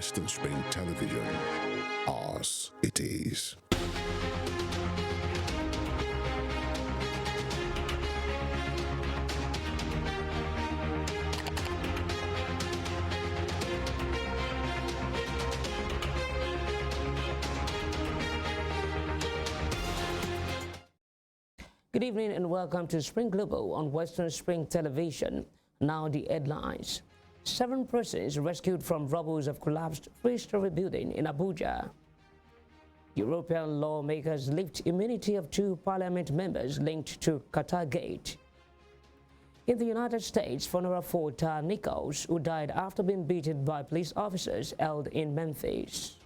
Western Spring Television. Ours it is. Good evening and welcome to Spring Global on Western Spring Television. Now the headlines. 7 persons rescued from rubble of collapsed three-story building in Abuja. European lawmakers lift immunity of 2 parliament members linked to Qatar Gate. In the United States, funeral for Tar Nichols, who died after being beaten by police officers, held in Memphis.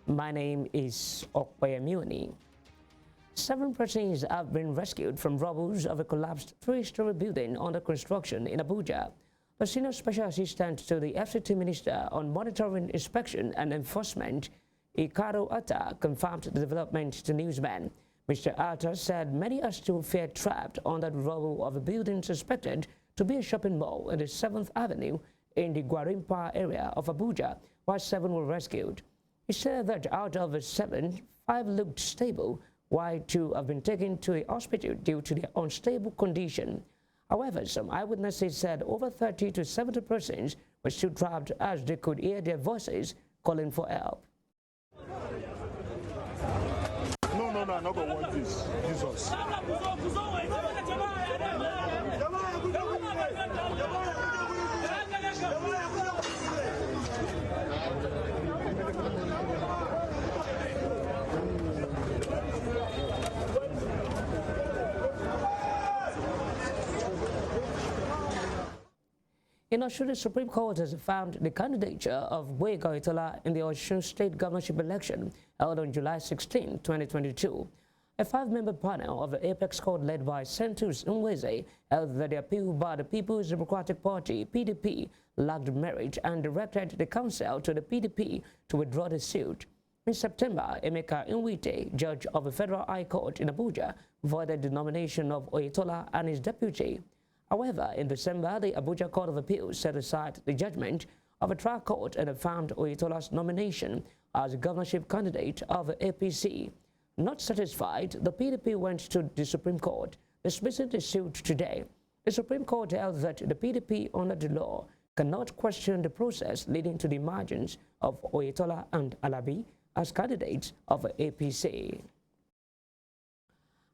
My name is Okpayamuni. 7 persons have been rescued from rubble of a collapsed 3-story building under construction in Abuja. The Senior Special Assistant to the FCT Minister on Monitoring, Inspection and Enforcement, Ikaro Atta, confirmed the development to newsmen. Mr. Atta said many are still fear trapped under the rubble of a building suspected to be a shopping mall in the 7th Avenue in the Gwarimpa area of Abuja, while 7 were rescued. He said that out of the 7, 5 looked stable, while 2 have been taken to a hospital due to their unstable condition. However, some eyewitnesses said over 30 to 70 persons were still trapped as they could hear their voices calling for help. No, I'm not going to want this. Jesus. In Osun, the Supreme Court has found the candidature of Gboyega Oyetola in the Osun State governorship election held on July 16, 2022. A 5-member panel of the Apex Court led by Sentus Nweze held that the appeal by the People's Democratic Party, PDP, lacked merit and directed the council to the PDP to withdraw the suit. In September, Emeka Nwite, judge of the Federal High Court in Abuja, voided the nomination of Oyetola and his deputy. However, in December, the Abuja Court of Appeals set aside the judgment of a trial court and affirmed Oyetola's nomination as a governorship candidate of the APC. Not satisfied, the PDP went to the Supreme Court, dismissing the suit today. The Supreme Court held that the PDP, under the law, cannot question the process leading to the emergence of Oyetola and Alabi as candidates of the APC.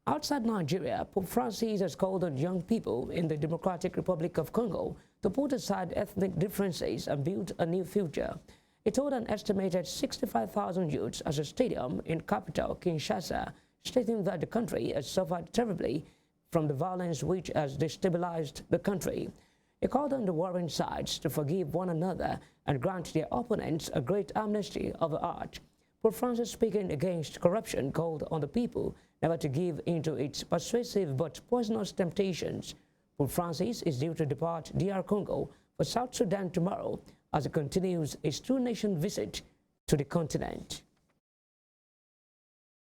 Outside Nigeria, Pope Francis has called on young people in the Democratic Republic of Congo to put aside ethnic differences and build a new future. He told an estimated 65,000 youths at a stadium in capital Kinshasa, stating that the country has suffered terribly from the violence which has destabilized the country. He called on the warring sides to forgive one another and grant their opponents a great amnesty of the heart. Pope Francis, speaking against corruption, called on the people never to give into its persuasive but poisonous temptations. Pope Francis is due to depart DR Congo for South Sudan tomorrow as he continues his 2-nation visit to the continent.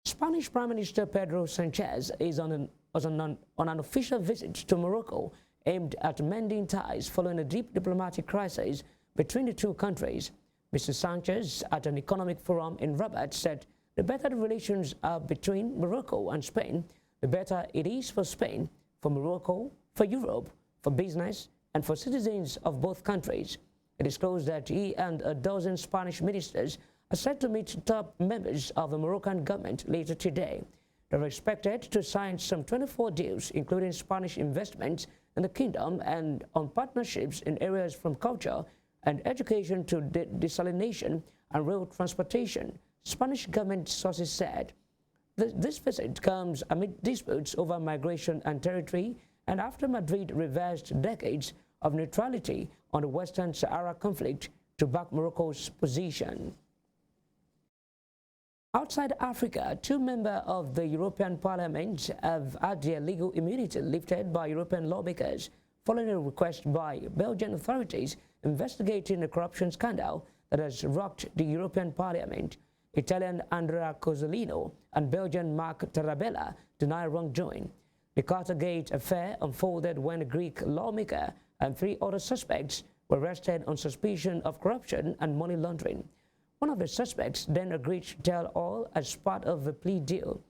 Spanish Prime Minister Pedro Sanchez is on an official visit to Morocco aimed at mending ties following a deep diplomatic crisis between the 2 countries. Mr. Sanchez, at an economic forum in Rabat, said the better the relations are between Morocco and Spain, the better it is for Spain, for Morocco, for Europe, for business, and for citizens of both countries. It disclosed that he and a dozen Spanish ministers are set to meet top members of the Moroccan government later today. They are expected to sign some 24 deals, including Spanish investments in the kingdom and on partnerships in areas from culture and education to desalination and rail transportation, Spanish government sources said. This visit comes amid disputes over migration and territory and after Madrid reversed decades of neutrality on the Western Sahara conflict to back Morocco's position. Outside Africa, 2 members of the European Parliament have had their legal immunity lifted by European lawmakers following a request by Belgian authorities investigating a corruption scandal that has rocked the European Parliament. Italian Andrea Cozzolino and Belgian Mark Tarabella deny wrongdoing. The Cartergate affair unfolded when a Greek lawmaker and 3 other suspects were arrested on suspicion of corruption and money laundering. One of the suspects then agreed to tell all as part of the plea deal.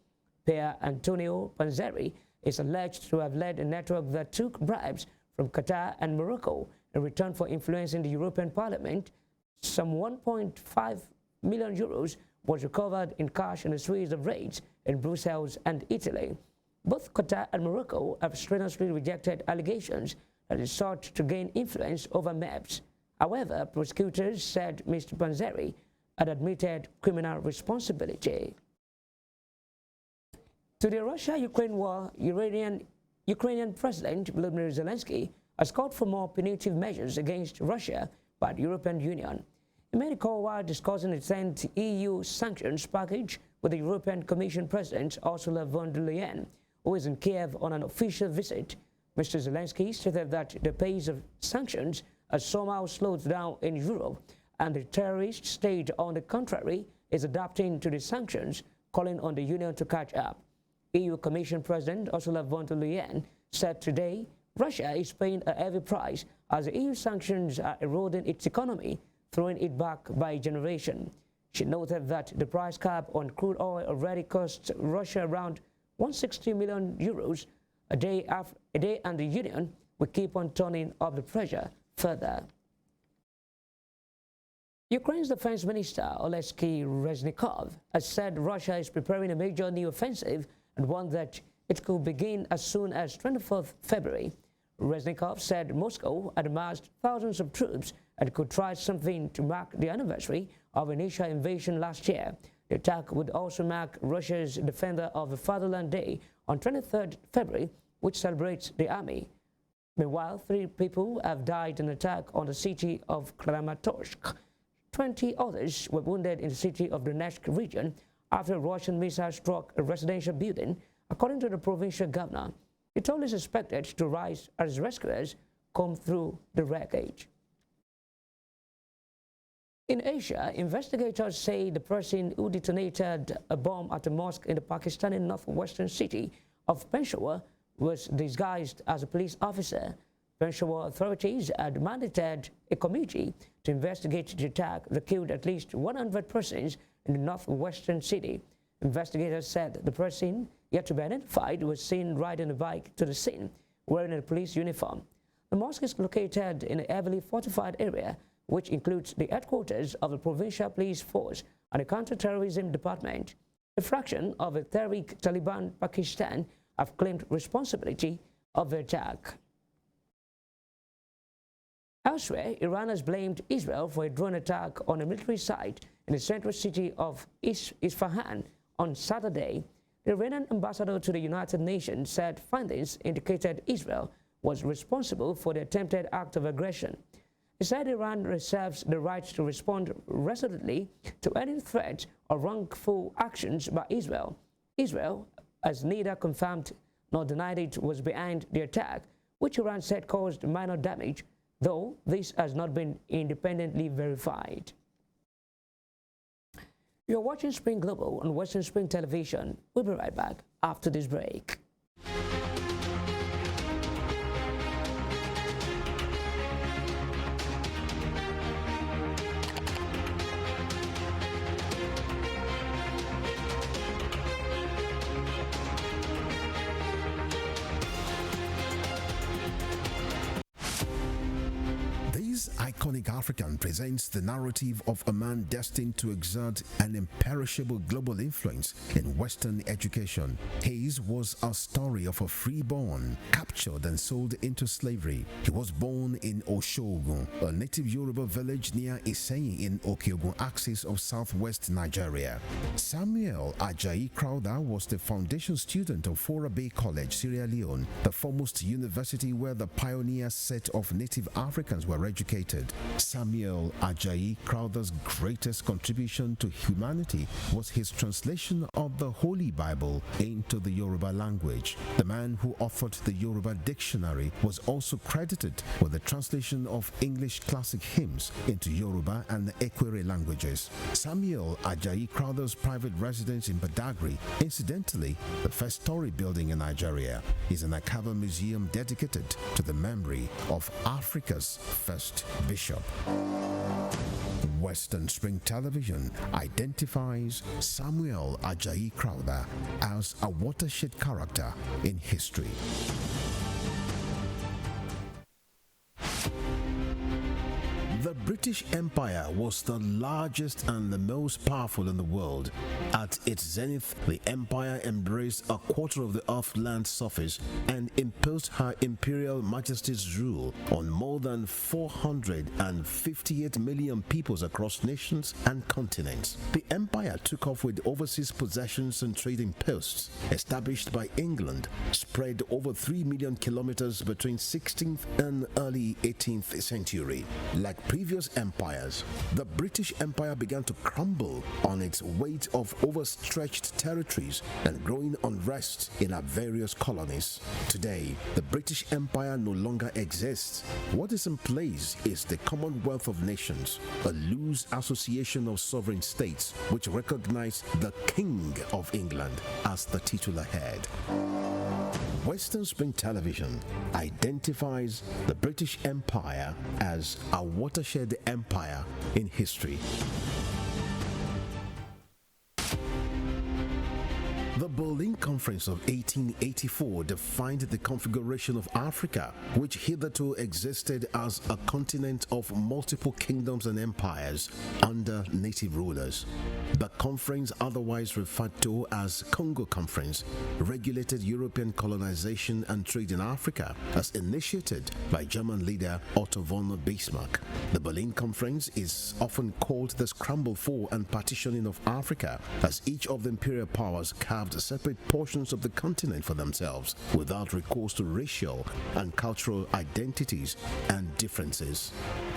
Pier Antonio Panzeri is alleged to have led a network that took bribes from Qatar and Morocco in return for influencing the European Parliament. Some 1.5 million euros was recovered in cash in a series of raids in Brussels and Italy. Both Qatar and Morocco have strenuously rejected allegations that it sought to gain influence over MEPS. However, prosecutors said Mr. Panzeri had admitted criminal responsibility. To the Russia-Ukraine war, Ukrainian President Volodymyr Zelensky has called for more punitive measures against Russia by the European Union. He made a call while discussing the 10th EU sanctions package with the European Commission President Ursula von der Leyen, who is in Kiev on an official visit. Mr. Zelensky stated that the pace of sanctions has somehow slowed down in Europe, and the terrorist state, on the contrary, is adapting to the sanctions, calling on the Union to catch up. EU Commission President Ursula von der Leyen said today Russia is paying a heavy price as the EU sanctions are eroding its economy, throwing it back by a generation. She noted that the price cap on crude oil already costs Russia around 160 million euros a day, and the Union will keep on turning up the pressure further. Ukraine's Defense Minister Oleksiy Reznikov has said Russia is preparing a major new offensive and one that it could begin as soon as 24th February. Reznikov said Moscow had amassed thousands of troops and could try something to mark the anniversary of initial invasion last year. The attack would also mark Russia's Defender of the Fatherland Day on 23rd February, which celebrates the army. Meanwhile, 3 people have died in an attack on the city of Kramatorsk. 20 others were wounded in the city of Donetsk region after a Russian missile struck a residential building, according to the provincial governor. The toll is expected to rise as rescuers comb through the wreckage. In Asia, investigators say the person who detonated a bomb at a mosque in the Pakistani northwestern city of Peshawar was disguised as a police officer. Peshawar authorities had mandated a committee to investigate the attack that killed at least 100 persons in the northwestern city. Investigators said the person, yet to be identified, was seen riding a bike to the scene wearing a police uniform. The mosque is located in a heavily fortified area, which includes the headquarters of the Provincial Police Force and the Counter-Terrorism Department. A fraction of the Tehrik-Taliban Pakistan have claimed responsibility of the attack. Elsewhere, Iran has blamed Israel for a drone attack on a military site in the central city of Isfahan on Saturday. The Iranian ambassador to the United Nations said findings indicated Israel was responsible for the attempted act of aggression. He said Iran reserves the right to respond resolutely to any threat or wrongful actions by Israel. Israel has neither confirmed nor denied it was behind the attack, which Iran said caused minor damage, though this has not been independently verified. You're watching Spring Global on Western Spring Television. We'll be right back after this break. Iconic African presents the narrative of a man destined to exert an imperishable global influence in Western education. His was a story of a freeborn, captured and sold into slavery. He was born in Oshogun, a native Yoruba village near Iseyin in Okeogun axis of southwest Nigeria. Samuel Ajayi Crowther was the foundation student of Fora Bay College, Sierra Leone, the foremost university where the pioneer set of native Africans were educated. Samuel Ajayi Crowther's greatest contribution to humanity was his translation of the Holy Bible into the Yoruba language. The man who authored the Yoruba dictionary was also credited with the translation of English classic hymns into Yoruba and the Ekwere languages. Samuel Ajayi Crowther's private residence in Badagry, incidentally the first story building in Nigeria, is an archival museum dedicated to the memory of Africa's first Bishop. Western Spring Television identifies Samuel Ajayi Crowther as a watershed character in history. The British Empire was the largest and the most powerful in the world. At its zenith, the empire embraced a quarter of the Earth's land surface and imposed her imperial majesty's rule on more than 458 million peoples across nations and continents. The empire took off with overseas possessions and trading posts established by England, spread over 3 million kilometers between 16th and early 18th century. Like previous empires, the British Empire began to crumble on its weight of overstretched territories and growing unrest in our various colonies. Today, the British Empire no longer exists. What is in place is the Commonwealth of Nations, a loose association of sovereign states which recognize the King of England as the titular head. Western Spring Television identifies the British Empire as a watershed empire in history. The Berlin Conference of 1884 defined the configuration of Africa, which hitherto existed as a continent of multiple kingdoms and empires under native rulers. The conference, otherwise referred to as Congo Conference, regulated European colonization and trade in Africa as initiated by German leader Otto von Bismarck. The Berlin Conference is often called the scramble for and partitioning of Africa, as each of the imperial powers carved separate portions of the continent for themselves without recourse to racial and cultural identities and differences.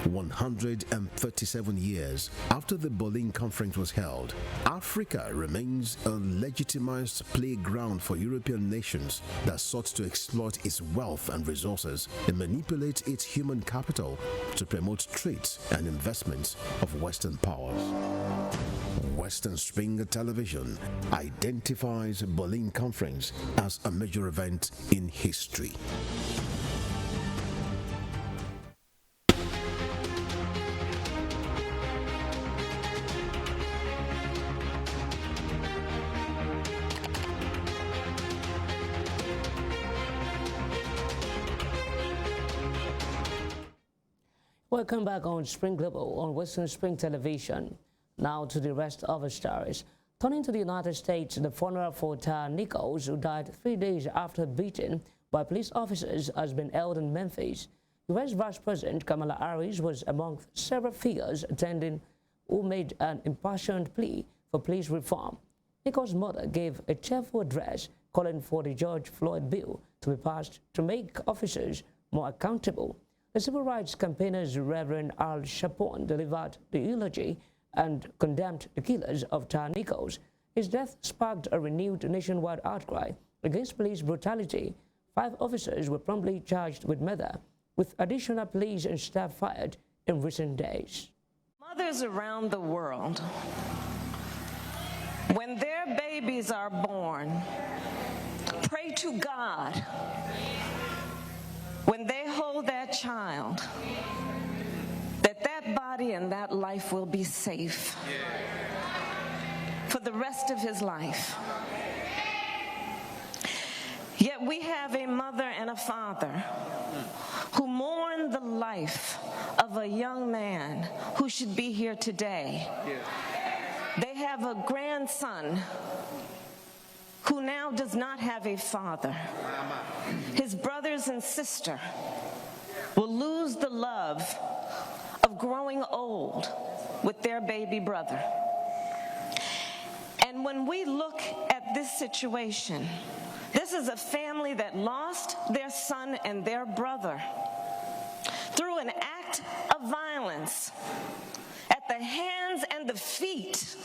137 years after the Berlin Conference was held, Africa remains a legitimized playground for European nations that sought to exploit its wealth and resources and manipulate its human capital to promote trade and investments of Western powers. Western Spring Television identifies Berlin Conference as a major event in history. Welcome back on Spring Global on Western Spring Television. Now to the rest of the stories. Turning to the United States, the funeral for Tyre Nichols, who died 3 days after beaten by police officers, has been held in Memphis. U.S. Vice President Kamala Harris was among several figures attending who made an impassioned plea for police reform. Nichols' mother gave a cheerful address calling for the George Floyd bill to be passed to make officers more accountable. The civil rights campaigners Reverend Al Sharpton delivered the eulogy and condemned the killers of Tyre Nichols. His death sparked a renewed nationwide outcry against police brutality. 5 officers were promptly charged with murder, with additional police and staff fired in recent days. Mothers around the world, when their babies are born, pray to God when they hold that child, that body and that life will be safe for the rest of his life. Yet we have a mother and a father who mourn the life of a young man who should be here today. They have a grandson who now does not have a father. His brothers and sister will lose the love of growing old with their baby brother. And when we look at this situation, this is a family that lost their son and their brother through an act of violence at the hands and the feet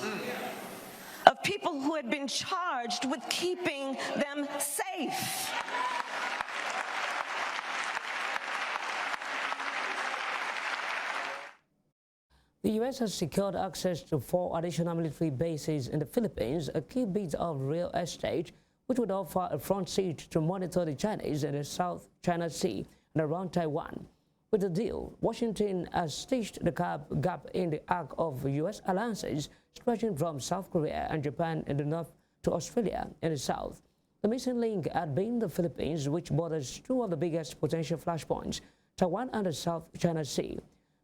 of people who had been charged with keeping them safe. The U.S. has secured access to 4 additional military bases in the Philippines, a key bit of real estate, which would offer a front seat to monitor the Chinese in the South China Sea and around Taiwan. With the deal, Washington has stitched the gap in the arc of U.S. alliances stretching from South Korea and Japan in the north to Australia in the south. The missing link had been the Philippines, which borders two of the biggest potential flashpoints, Taiwan and the South China Sea.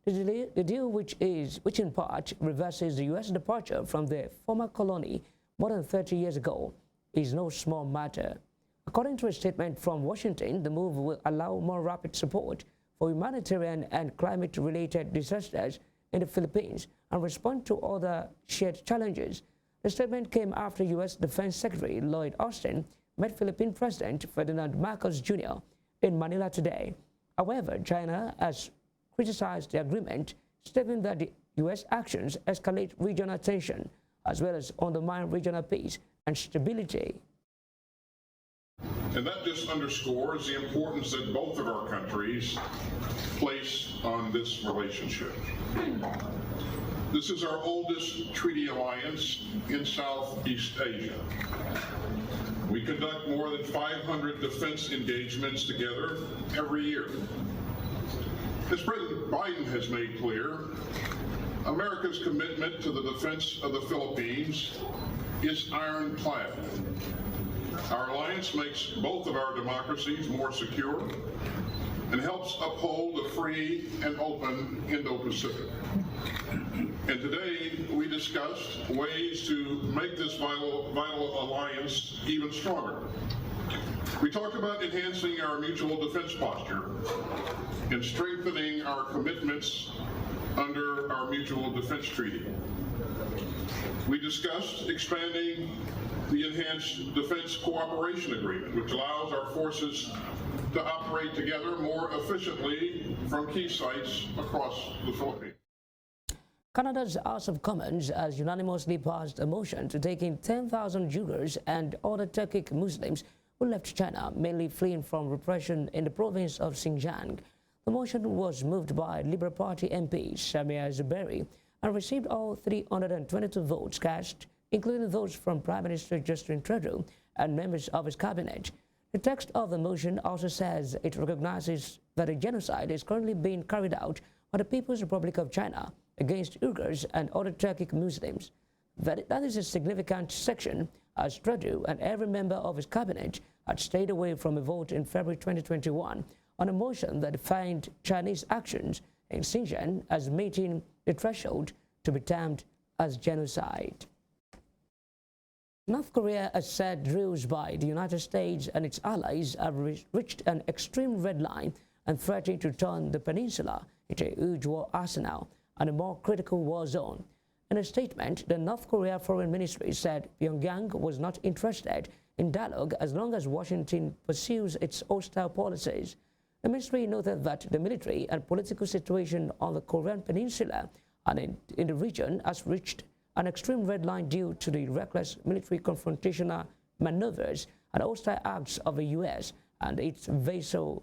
The deal, which in part reverses the U.S. departure from the former colony more than 30 years ago, is no small matter. According to a statement from Washington, the move will allow more rapid support for humanitarian and climate-related disasters in the Philippines and respond to other shared challenges. The statement came after U.S. Defense Secretary Lloyd Austin met Philippine President Ferdinand Marcos Jr. in Manila today. However, China has criticized the agreement, stating that the U.S. actions escalate regional tension as well as undermine regional peace and stability. And that just underscores the importance that both of our countries place on this relationship. This is our oldest treaty alliance in Southeast Asia. We conduct more than 500 defense engagements together every year. As President Biden has made clear, America's commitment to the defense of the Philippines is ironclad. Our alliance makes both of our democracies more secure and helps uphold a free and open Indo-Pacific. And today we discussed ways to make this vital alliance even stronger. We talked about enhancing our mutual defense posture and strengthening our commitments under our mutual defense treaty. We discussed expanding the Enhanced Defense Cooperation Agreement, which allows our forces to operate together more efficiently from key sites across the Philippines. Canada's House of Commons has unanimously passed a motion to take in 10,000 Uyghurs and other Turkic Muslims who left China, mainly fleeing from repression in the province of Xinjiang. The motion was moved by Liberal Party MP Samia Zuberi and received all 322 votes cast, including those from Prime Minister Justin Trudeau and members of his cabinet. The text of the motion also says it recognizes that a genocide is currently being carried out by the People's Republic of China against Uyghurs and other Turkic Muslims. That is a significant section, as Trudeau and every member of his cabinet had stayed away from a vote in February 2021 on a motion that defined Chinese actions in Xinjiang as meeting the threshold to be termed as genocide. North Korea has said drills by the United States and its allies have reached an extreme red line and threatening to turn the peninsula into a huge war arsenal and a more critical war zone. In a statement, the North Korea Foreign Ministry said Pyongyang was not interested in dialogue as long as Washington pursues its hostile policies. The ministry noted that the military and political situation on the Korean peninsula and in the region has reached an extreme red line due to the reckless military confrontational maneuvers and hostile acts of the U.S. and its vassal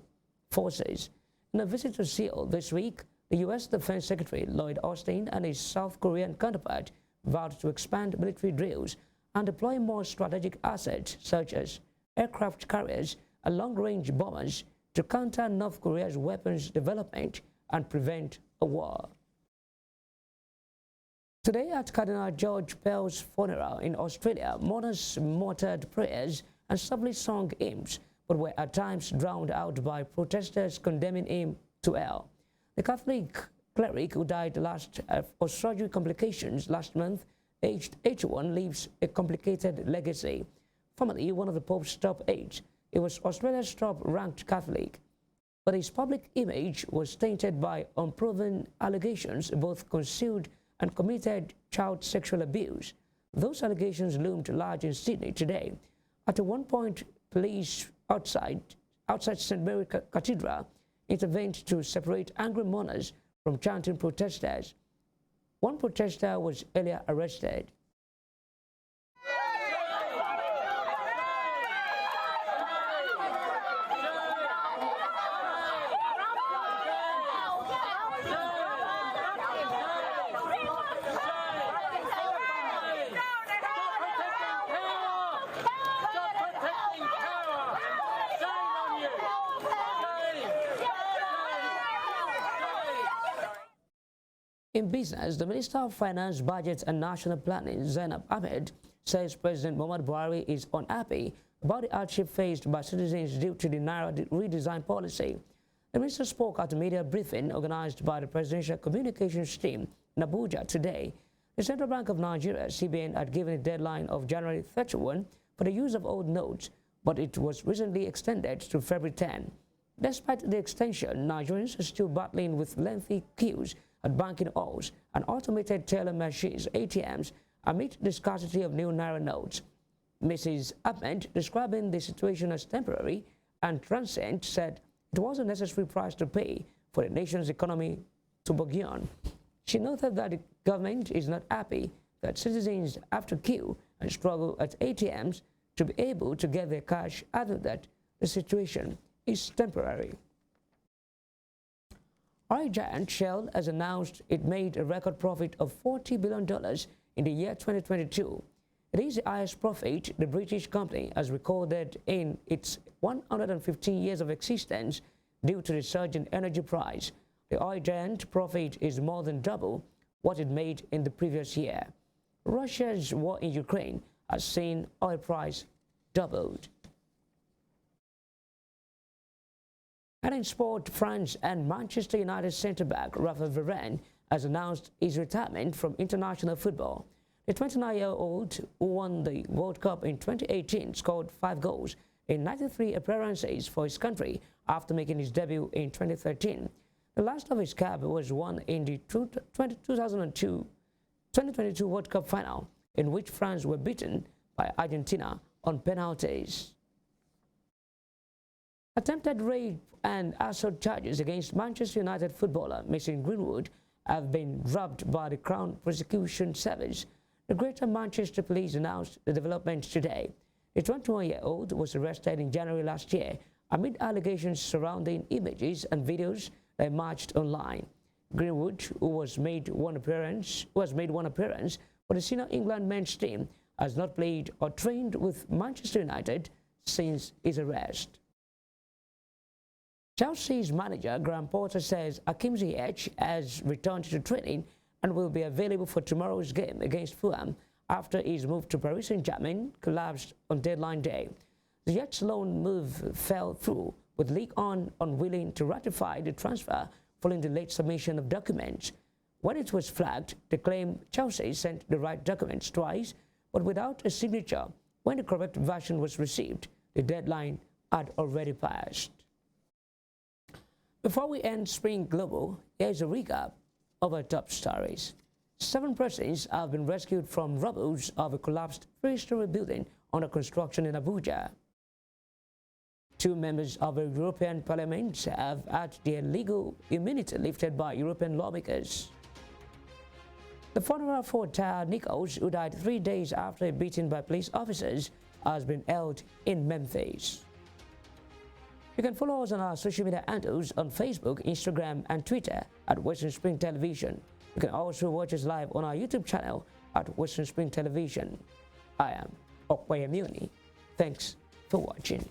forces. In a visit to Seoul this week, the U.S. Defense Secretary Lloyd Austin and his South Korean counterpart vowed to expand military drills and deploy more strategic assets such as aircraft carriers and long-range bombers to counter North Korea's weapons development and prevent a war. Today at Cardinal George Pell's funeral in Australia, mourners muttered prayers and softly sung hymns, but were at times drowned out by protesters condemning him to hell. The Catholic cleric who died of surgery complications last month, aged 81, leaves a complicated legacy. Formerly one of the Pope's top aides, he was Australia's top-ranked Catholic, but his public image was tainted by unproven allegations, both concealed and committed child sexual abuse. Those allegations loomed large in Sydney today. At one point, police outside St. Mary Cathedral intervened to separate angry mourners from chanting protesters. One protester was earlier arrested. In business, the Minister of Finance, Budget and National Planning, Zainab Ahmed, says President Muhammadu Buhari is unhappy about the hardship faced by citizens due to the Naira redesign policy. The minister spoke at a media briefing organized by the Presidential Communications Team in Abuja today. The Central Bank of Nigeria, CBN, had given a deadline of January 31 for the use of old notes, but it was recently extended to February 10. Despite the extension, Nigerians are still battling with lengthy queues at banking halls and automated teller machines, ATMs, amid the scarcity of new Naira notes. Mrs. Ahmed, describing the situation as temporary and transient, said it was a necessary price to pay for the nation's economy to burgeon. She noted that the government is not happy that citizens have to queue and struggle at ATMs to be able to get their cash, adding that the situation is temporary. Oil giant Shell has announced it made a record profit of $40 billion in the year 2022. It is the highest profit the British company has recorded in its 115 years of existence due to the surge in energy price. The oil giant profit is more than double what it made in the previous year. Russia's war in Ukraine has seen oil price doubled. And in sport, France and Manchester United centre-back Raphael Varane has announced his retirement from international football. The 29-year-old, who won the World Cup in 2018, scored 5 goals in 93 appearances for his country after making his debut in 2013. The last of his cap was won in the 2022 World Cup final, in which France were beaten by Argentina on penalties. Attempted rape and assault charges against Manchester United footballer Mason Greenwood have been dropped by the Crown Prosecution Service. The Greater Manchester Police announced the developments today. The 21-year-old was arrested in January last year amid allegations surrounding images and videos that emerged online. Greenwood, who has made one appearance for the senior England men's team, has not played or trained with Manchester United since his arrest. Chelsea's manager Graham Potter says Hakim Ziyech has returned to training and will be available for tomorrow's game against Fulham after his move to Paris Saint-Germain collapsed on deadline day. Ziyech's loan move fell through, with Ligue 1 unwilling to ratify the transfer following the late submission of documents. When it was flagged, they claimed Chelsea sent the right documents twice, but without a signature. When the correct version was received, the deadline had already passed. Before we end Spring Global, here's a recap of our top stories. 7 persons have been rescued from rubble of a collapsed 3-story building under construction in Abuja. 2 members of the European Parliament have had their legal immunity lifted by European lawmakers. The funeral for Tyre Nichols, who died 3 days after beaten by police officers, has been held in Memphis. You can follow us on our social media handles on Facebook, Instagram, and Twitter at Western Spring Television. You can also watch us live on our YouTube channel at Western Spring Television. I am Okwayemuni. Thanks for watching.